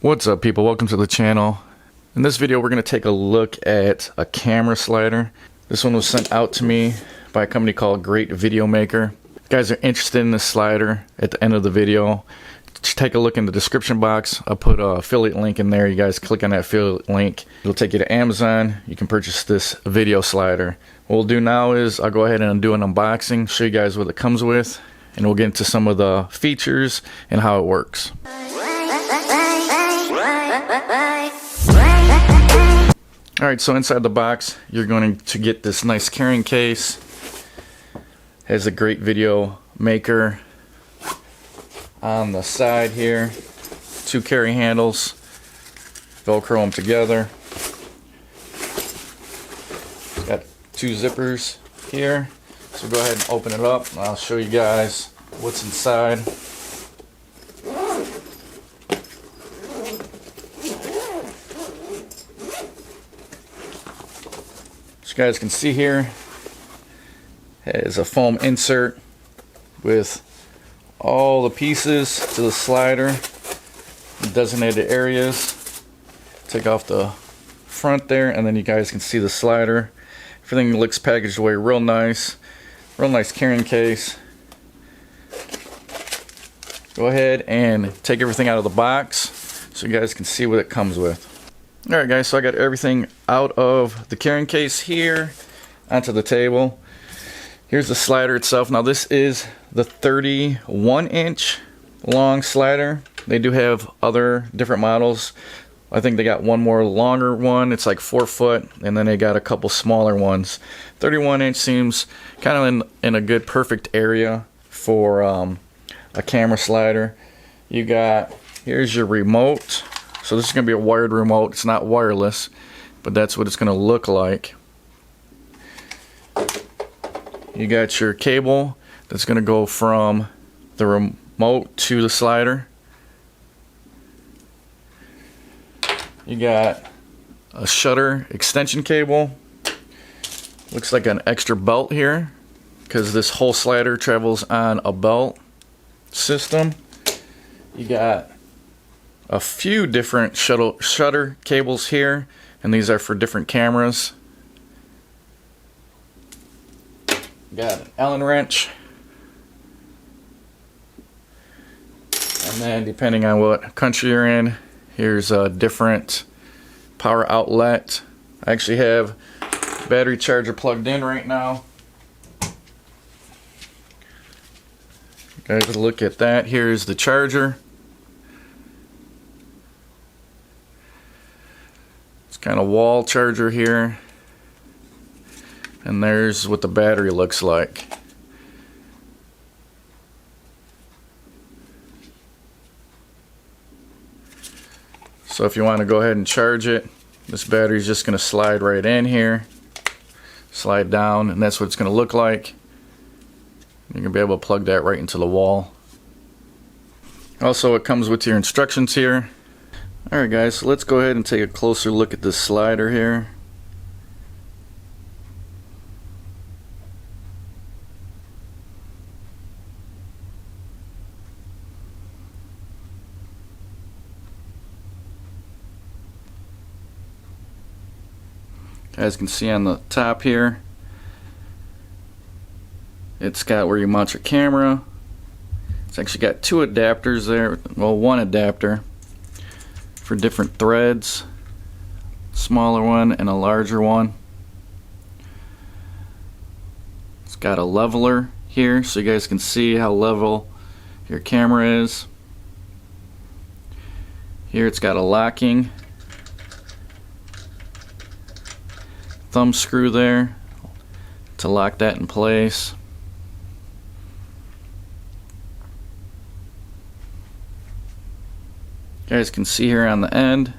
What's up, people? Welcome to the channel. In this video we're going to take a look at a camera slider. This one was sent out to me by a company called Great Video Maker. If you guys are interested in this slider, at the end of the video just take a look in the description box. I'll put an affiliate link in there. You guys click on that affiliate link, it'll take you to Amazon. You can purchase this video slider. What we'll do now is I'll go ahead and do an unboxing, show you guys what it comes with, and we'll get into some of the features and how it works. Alright, so inside the box you're going to get this nice carrying case. Has a Great Video Maker on the side here. Two carry handles, Velcro them together. It's got two zippers here. So go ahead and open it up and I'll show you guys what's inside. As you guys can see here, it has a foam insert with all the pieces to the slider, designated areas. Take off the front there and then you guys can see the slider. Everything looks packaged away real nice carrying case. Go ahead and take everything out of the box so you guys can see what it comes with. Alright guys, so I got everything out of the carrying case here onto the table. Here's the slider itself. Now this is the 31-inch long slider. They do have other different models. I think they got one more longer one. It's like 4 foot, and then they got a couple smaller ones. 31-inch seems kind of in a good perfect area for a camera slider. You got, here's your remote. So this is going to be a wired remote. It's not wireless, but that's what it's going to look like. You got your cable that's going to go from the remote to the slider. You got a shutter extension cable. Looks like an extra belt here because this whole slider travels on a belt system. You got a few different shutter cables here, and these are for different cameras. Got an Allen wrench, and then depending on what country you're in, here's a different power outlet. I actually have battery charger plugged in right now. Guys, look at that. Here's the charger. It's kind of wall charger here. And there's what the battery looks like. So if you want to go ahead and charge it, this battery is just going to slide right in here, slide down, and that's what it's going to look like. You're going to be able to plug that right into the wall. Also, it comes with your instructions here. Alright guys, so let's go ahead and take a closer look at this slider here. As you can see on the top here, it's got where you mount your camera. It's actually got two adapters there, well, one adapter for different threads, smaller one and a larger one. It's got a leveler here so you guys can see how level your camera is. Here it's got a locking thumb screw there to lock that in place. You guys can see here on the end,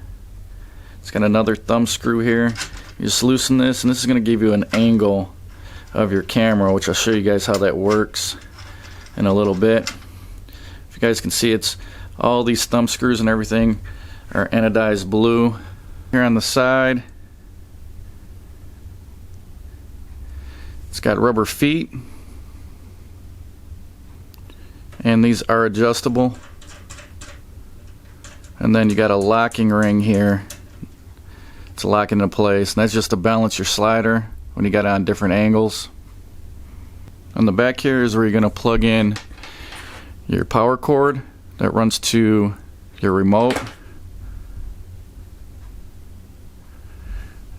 it's got another thumb screw here. You just loosen this, and this is going to give you an angle of your camera, which I'll show you guys how that works in a little bit. If you guys can see, it's all these thumb screws and everything are anodized blue. Here on the side, it's got rubber feet, and these are adjustable. And then you got a locking ring here to lock into place, and that's just to balance your slider when you got it on different angles. On the back here is where you're going to plug in your power cord that runs to your remote.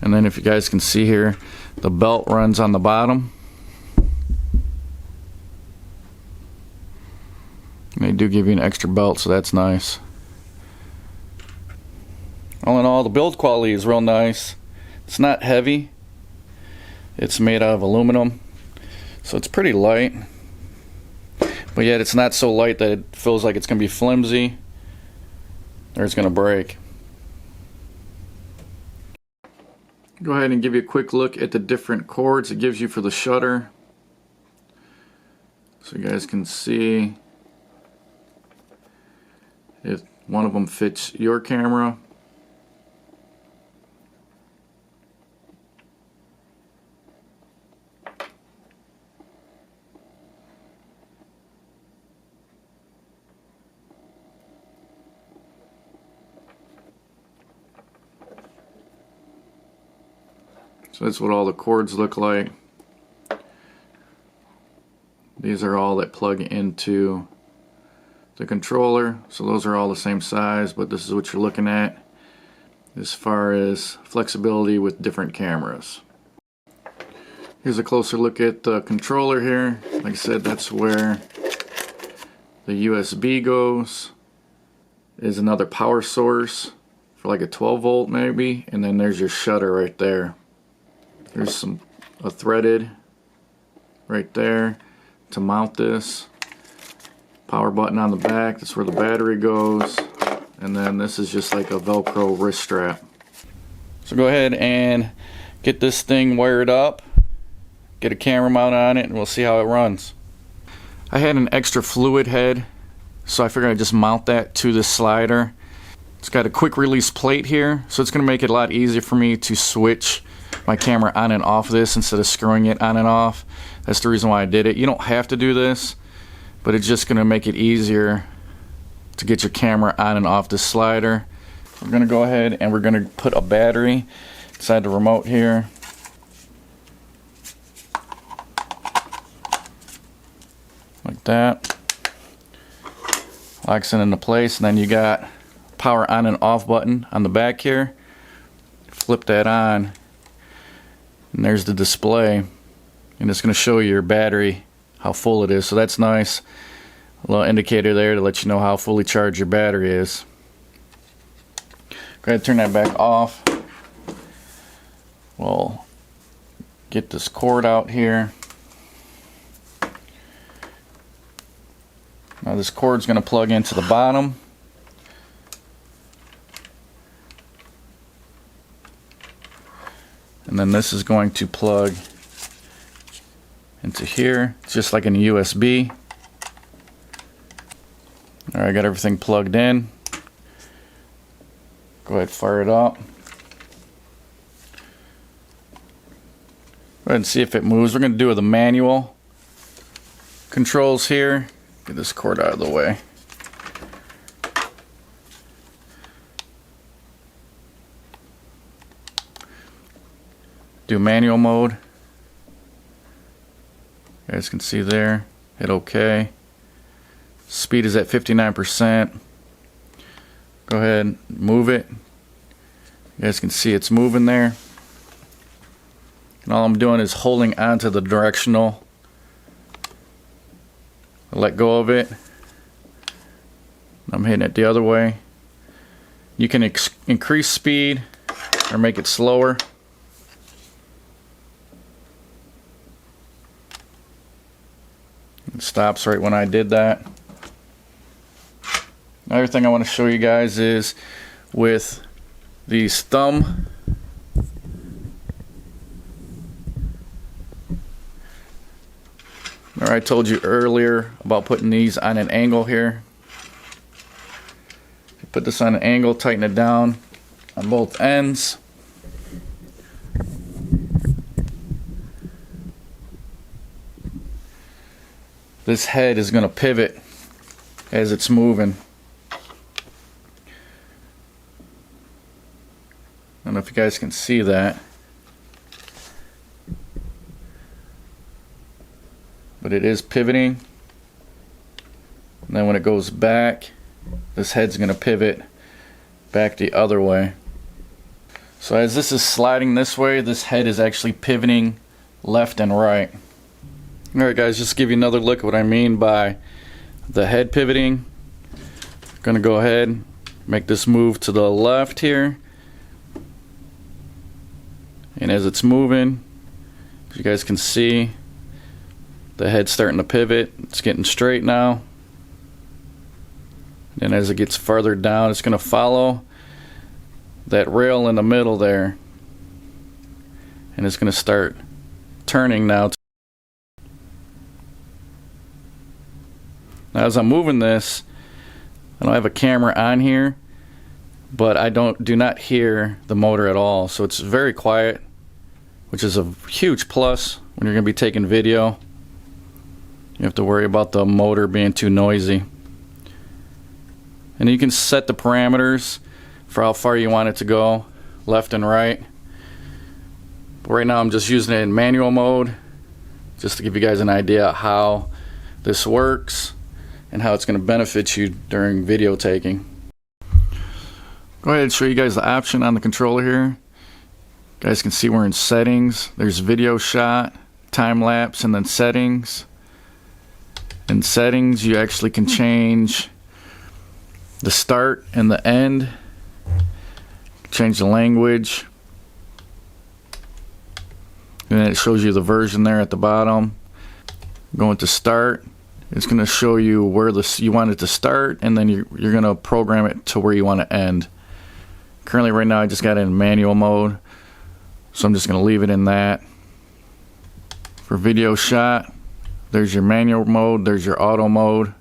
And then if you guys can see here, the belt runs on the bottom. And they do give you an extra belt, so that's nice. All in all, the build quality is real nice. It's not heavy. It's made out of aluminum, so it's pretty light. But yet it's not so light that it feels like it's going to be flimsy or it's going to break. Go ahead and give you a quick look at the different cords it gives you for the shutter. So you guys can see if one of them fits your camera. So that's what all the cords look like. These are all that plug into the controller, so those are all the same size, but this is what you're looking at as far as flexibility with different cameras. Here's a closer look at the controller here. Like I said, that's where the USB goes. Is another power source for like a 12 volt maybe, and then there's your shutter right there. There's a threaded right there to mount this. Power button on the back, that's where the battery goes. And then this is just like a Velcro wrist strap. So go ahead and get this thing wired up, get a camera mount on it, and we'll see how it runs. I had an extra fluid head, so I figured I'd just mount that to the slider. It's got a quick release plate here, so it's going to make it a lot easier for me to switch my camera on and off this instead of screwing it on and off. That's the reason why I did it. You don't have to do this, but it's just going to make it easier to get your camera on and off the slider. We're going to go ahead and we're going to put a battery inside the remote here. Like that. Locks it into place, and then you got power on and off button on the back here. Flip that on, and there's the display, and it's going to show your battery how full it is, so that's nice. A little indicator there to let you know how fully charged your battery is. Go ahead and turn that back off. We'll get this cord out here. Now this cord's going to plug into the bottom. And then this is going to plug into here. It's just like in a USB. Alright, I got everything plugged in. Go ahead, fire it up. Go ahead and see if it moves. We're going to do with the manual controls here. Get this cord out of the way. Do manual mode. You guys can see there. Hit OK. Speed is at 59%. Go ahead, move it. You guys can see it's moving there. And all I'm doing is holding onto the directional. Let go of it. I'm hitting it the other way. You can increase speed or make it slower. It stops right when I did that. Another thing I want to show you guys is with these thumb I told you earlier about putting these on an angle here. Put this on an angle, tighten it down on both ends. This head is going to pivot as it's moving. don't know if you guys can see that, but it is pivoting. And then when it goes back, this head's going to pivot back the other way. So as this is sliding this way, this head is actually pivoting left and right. Alright guys, just to give you another look at what I mean by the head pivoting. I'm going to go ahead, make this move to the left here. And as it's moving, as you guys can see, the head's starting to pivot. It's getting straight now. And as it gets farther down, it's going to follow that rail in the middle there. And it's going to start turning now. Now as I'm moving this, I don't have a camera on here, but I do not hear the motor at all. So it's very quiet, which is a huge plus when you're going to be taking video. You have to worry about the motor being too noisy. And you can set the parameters for how far you want it to go, left and right. But right now I'm just using it in manual mode, just to give you guys an idea how this works and how it's going to benefit you during video taking. Go ahead and show you guys the option on the controller here. You guys can see we're in settings. There's video shot, time lapse, and then settings. In settings, you actually can change the start and the end, change the language, and then it shows you the version there at the bottom. Going to start, it's going to show you where you want it to start, and then you're going to program it to where you want to end. Currently right now I just got it in manual mode, so I'm just going to leave it in that. For video shot, there's your manual mode, there's your auto mode.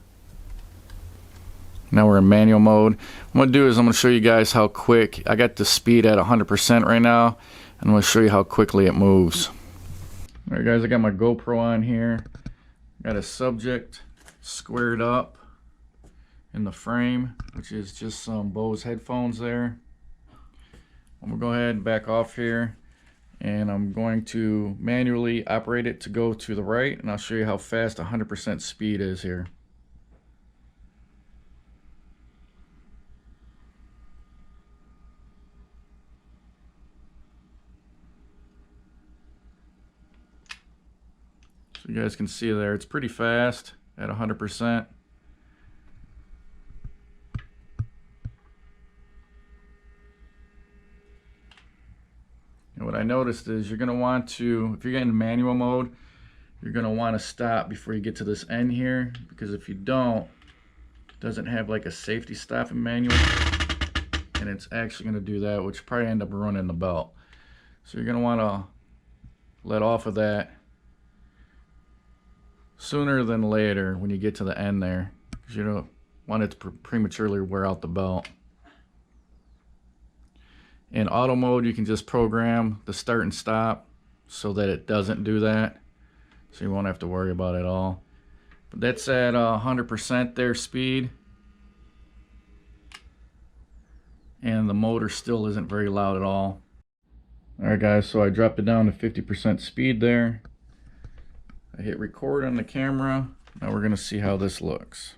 Now we're in manual mode. What I'm going to do is I'm going to show you guys how quick. I got the speed at 100% right now, and I'm going to show you how quickly it moves. Alright guys, I got my GoPro on here. Got a subject squared up in the frame, which is just some Bose headphones there. I'm going to go ahead and back off here, and I'm going to manually operate it to go to the right, and I'll show you how fast 100% speed is here. So you guys can see there, it's pretty fast at 100%. And what I noticed is you're going to want to, if you're getting manual mode, you're going to want to stop before you get to this end here, because if you don't, it doesn't have like a safety stop in manual, and it's actually going to do that, which probably end up running the belt. So you're going to want to let off of that sooner than later when you get to the end there, because you don't want it to prematurely wear out the belt. In auto mode, you can just program the start and stop so that it doesn't do that, so you won't have to worry about it at all. But that's at 100% there speed, and the motor still isn't very loud at all. Alright guys, so I dropped it down to 50% speed there. I hit record on the camera. Now we're going to see how this looks.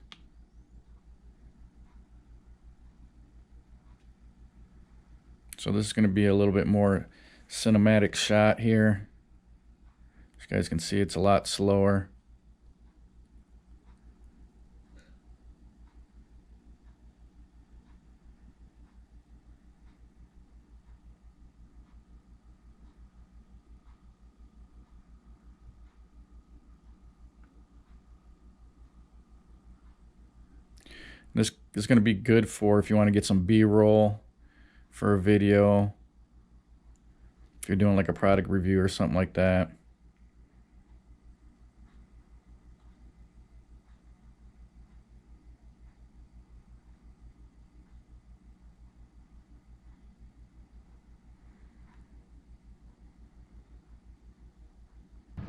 So this is going to be a little bit more cinematic shot here. As you guys can see, it's a lot slower. This is going to be good for if you want to get some B-roll for a video, if you're doing like a product review or something like that.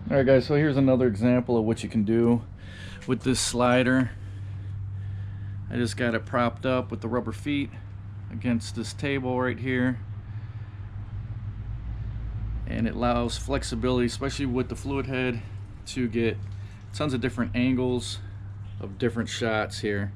Alright guys, so here's another example of what you can do with this slider. I just got it propped up with the rubber feet against this table right here. and it allows flexibility, especially with the fluid head, to get tons of different angles of different shots here.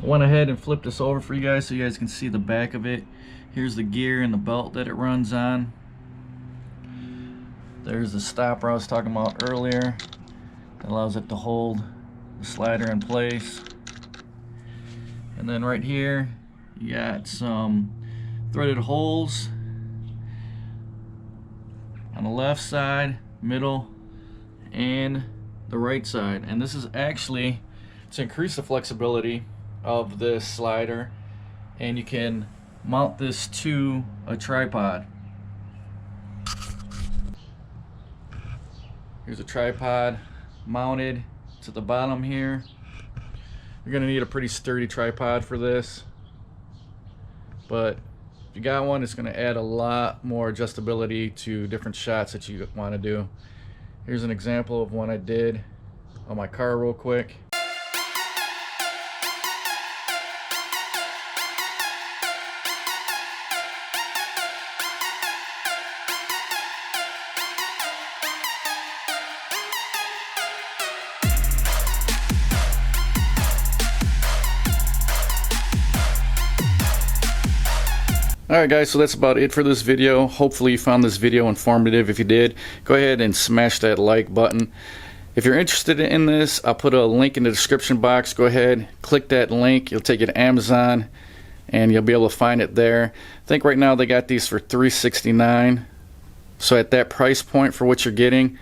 Went ahead and flipped this over for you guys so you guys can see the back of it. Here's the gear and the belt that it runs on. There's the stopper I was talking about earlier that allows it to hold the slider in place. And then right here you got some threaded holes on the left side, middle, and the right side. And this is actually to increase the flexibility of this slider, and you can mount this to a tripod. Here's a tripod mounted to the bottom here. You're gonna need a pretty sturdy tripod for this, but if you got one, it's gonna add a lot more adjustability to different shots that you want to do. Here's an example of one I did on my car real quick. Alright guys, so that's about it for this video. Hopefully you found this video informative. If you did, go ahead and smash that like button. If you're interested in this, I'll put a link in the description box. Go ahead, click that link. It'll take you to Amazon and you'll be able to find it there. I think right now they got these for $369. So at that price point for what you're getting,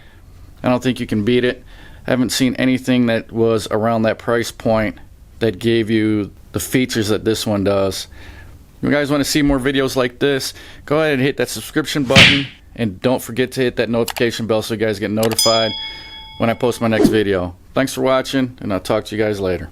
I don't think you can beat it. I haven't seen anything that was around that price point that gave you the features that this one does. If you guys want to see more videos like this, go ahead and hit that subscription button, and don't forget to hit that notification bell so you guys get notified when I post my next video. Thanks for watching, and I'll talk to you guys later.